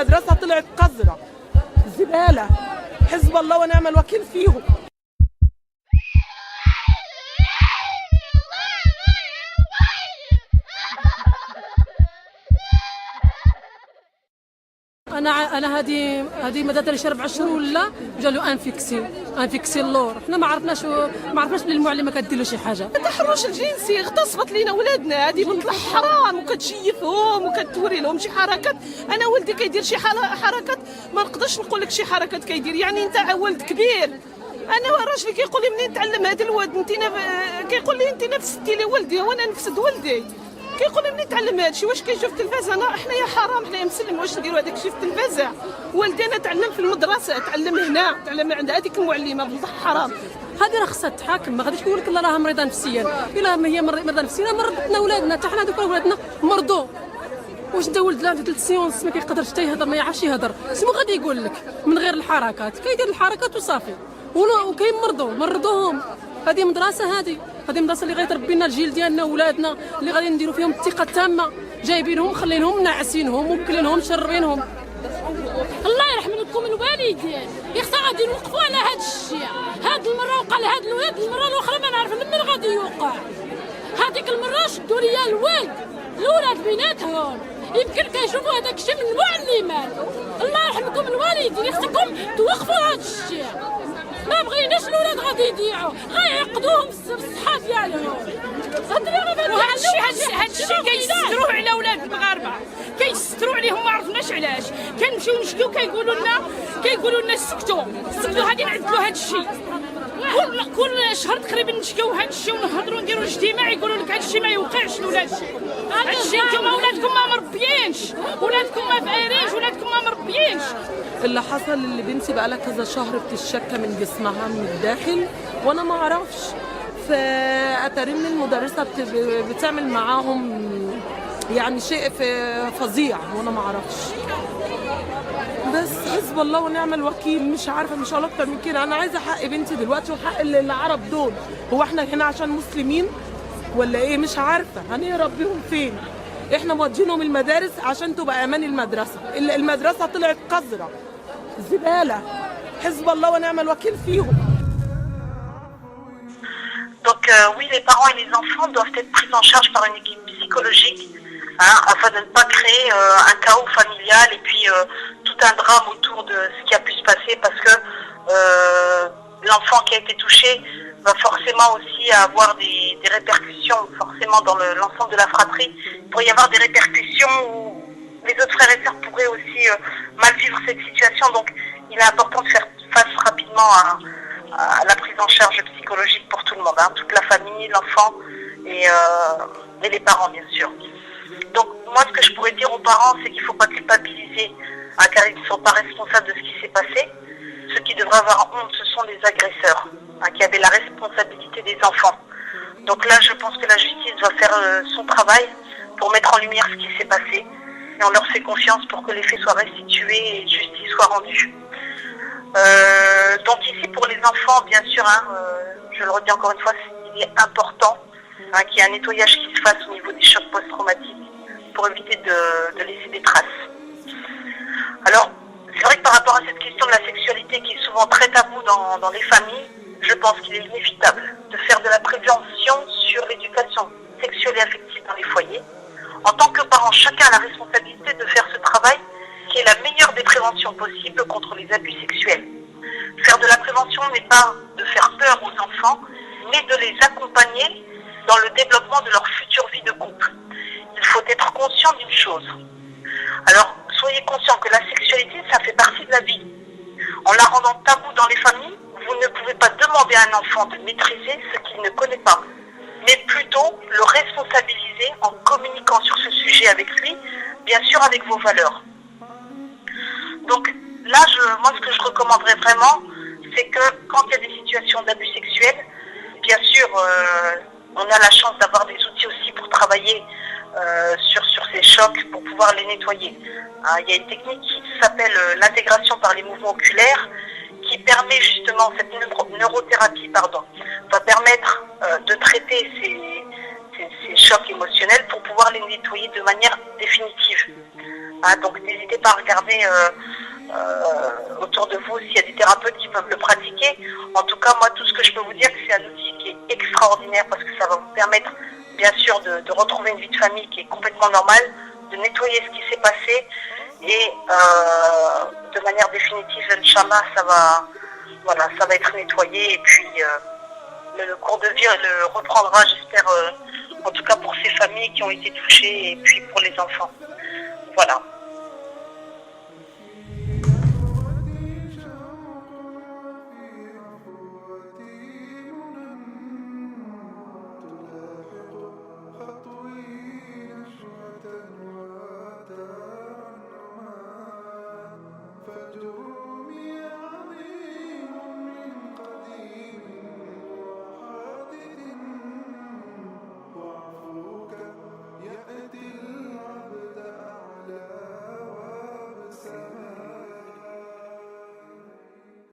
المدرسة طلعت قذرة زبالة. حزب الله ونعم الوكيل فيهم. انا هذه مدى 4 شهور ولا جا له انفيكسين لور. حنا ما عرفناش بلي المعلمه كدير له شي حاجه. التحرش الجنسي اغتصبت لينا ولادنا، هذه بنت الحرام، وكتشيفهم وكتوري لهم شي حركات. انا ولدي كيدير شي حركات ما نقدرش نقول لك شي حركات كيدير، يعني انت ولد كبير. انا راجلي كيقول لي منين تعلم هذا الواد انت؟ كيقول لي انت نفستي لي ولدي وانا نفسد ولدي. كيقول لي منين تعلم هذا الشيء؟ واش كيشوف التلفازه؟ حنا يا حرام، حنا يا مسلم، واش نديروا هذاك الشيء في التلفازه؟ ولدي انا تعلم في المدرسه، تعلم هنا، تعلم عند هذيك المعلمه بنت حرام. هذه راه خصها تحاكم، ما غاديش نقول لك لا راها مريضه نفسيا. الا ما هي مريضه نفسيا مرضتنا ولادنا، حتى حنا دوك ولادنا مرضوا. واش انت ولد عنده 3 سيونس ما كيقدرش حتى يهضر، ما يعرفش يهضر، شنو غادي يقول لك من غير الحركات؟ كيدير الحركات وصافي. مرضوهم. هذه مدرسه، هذه مدرسه اللي غيتربي لنا الجيل ديالنا وولادنا اللي غادي نديروا فيهم الثقه التامه، جايبينهم خلينهم ناعسينهم ومكلينهم شربينهم. الله يرحم لكم الوالدين، يخصها غادي نوقفوا على هذا الشيء. هاد المره وقع لهاد الولاد، المره الاخرى ما نعرف من غادي يوقع. هذيك المره شدوا ليا الولاد بيناتهم، يمكن كيشوفوا هذاك الشيء من المعلمات. الله يرحمكم الوالدين، يخصكم توقفوا هذا الشيء. ما بغيناش الولاد غادي يضيعوا، غيعقدوهم في الصحه ديالهم. هذا الشيء كيستروه على ولاد المغاربه، كيستروا عليهم، ما عرفناش علاش. كنمشيو نشدو كيقولوا لنا سكتوا غادي نعدلوا هذا الشيء. كل شهر تقريبا نشكيو هذا الشيء ونهضروا نديروا اجتماع، يقولوا لك هذا الشيء ما يوقعش لولاد. هذا الشيء نتوما ولادكم ما مربيينش، ولادكم ما فايرينش، ولادكم ما مربيينش. اللي حصل اللي بنتي بقى لها كذا شهر بتشكى من جسمها من الداخل وانا ما اعرفش. فاتارين المدرسه بتعمل معاهم يعني شيء فظيع وانا ما اعرفش. بس حزب الله ونعم الوكيل، مش عارفه، مش هقول اكتر من كده. انا عايزه حق بنتي دلوقتي وحق العرب دول. هو احنا هنا عشان مسلمين ولا ايه؟ مش عارفه هنهرب بيهم فين. احنا مودينهم المدارس عشان تبقى امان المدرسه. المدرسه طلعت قذره زباله. حزب الله ونعم الوكيل فيهم. Donc oui, les parents et les enfants doivent être pris en charge par une équipe psychologique afin de ne pas créer un chaos familial et puis tout un drame autour de ce qui a pu se passer, parce que l'enfant qui a été touché va forcément aussi avoir des répercussions, forcément dans l'ensemble de la fratrie. Il pourrait y avoir des répercussions où les autres frères et sœurs pourraient aussi mal vivre cette situation. Donc il est important de faire face rapidement à la prise en charge psychologique pour tout le monde, toute la famille, l'enfant et les parents bien sûr. Donc moi ce que je pourrais dire aux parents, c'est qu'il ne faut pas culpabiliser, car ils ne sont pas responsables de ce qui s'est passé. Ceux qui devraient avoir honte, ce sont les agresseurs, qui avaient la responsabilité des enfants. Donc là je pense que la justice doit faire son travail pour mettre en lumière ce qui s'est passé, et on leur fait confiance pour que les faits soient restitués et justice soit rendue. Donc ici pour les enfants, bien sûr, je le redis encore une fois, il est important qu'il y ait un nettoyage qui se fasse au niveau des chocs post-traumatiques pour éviter de laisser des traces. Alors, c'est vrai que par rapport à cette question de la sexualité qui est souvent très taboue dans les familles, je pense qu'il est inévitable de faire de la prévention sur l'éducation sexuelle et affective dans les foyers. En tant que parent, chacun a la responsabilité de faire ce travail qui est la meilleure des préventions possibles contre les abus sexuels. Faire de la prévention n'est pas de faire peur aux enfants, mais de les accompagner dans le développement de leur future vie de couple. Il faut être conscient d'une chose. Alors, soyez conscients que la sexualité, ça fait partie de la vie. En la rendant tabou dans les familles, vous ne pouvez pas demander à un enfant de maîtriser ce qu'il ne connaît pas, mais plutôt le responsabiliser en communiquant sur ce sujet avec lui, bien sûr avec vos valeurs. Donc là, moi ce que je recommanderais vraiment, c'est que quand il y a des situations d'abus sexuels, bien sûr, on a la chance d'avoir des outils aussi pour travailler sur ces chocs, pour pouvoir les nettoyer. Il y a une technique qui s'appelle l'intégration par les mouvements oculaires, qui permet justement, cette neurothérapie, va permettre de traiter ces chocs émotionnels pour pouvoir les nettoyer de manière définitive. Donc n'hésitez pas regarder autour de vous s'il y a des thérapeutes qui peuvent le pratiquer. En tout cas, moi, tout ce que je peux vous dire, c'est un outil qui est extraordinaire parce que ça va vous permettre, bien sûr, de retrouver une vie de famille qui est complètement normale, de nettoyer ce qui s'est passé et de manière définitive, Inch'Allah, ça va être nettoyé et puis le cours de vie le reprendra, j'espère, en tout cas pour ces familles qui ont été touchées et puis pour les enfants. Voilà.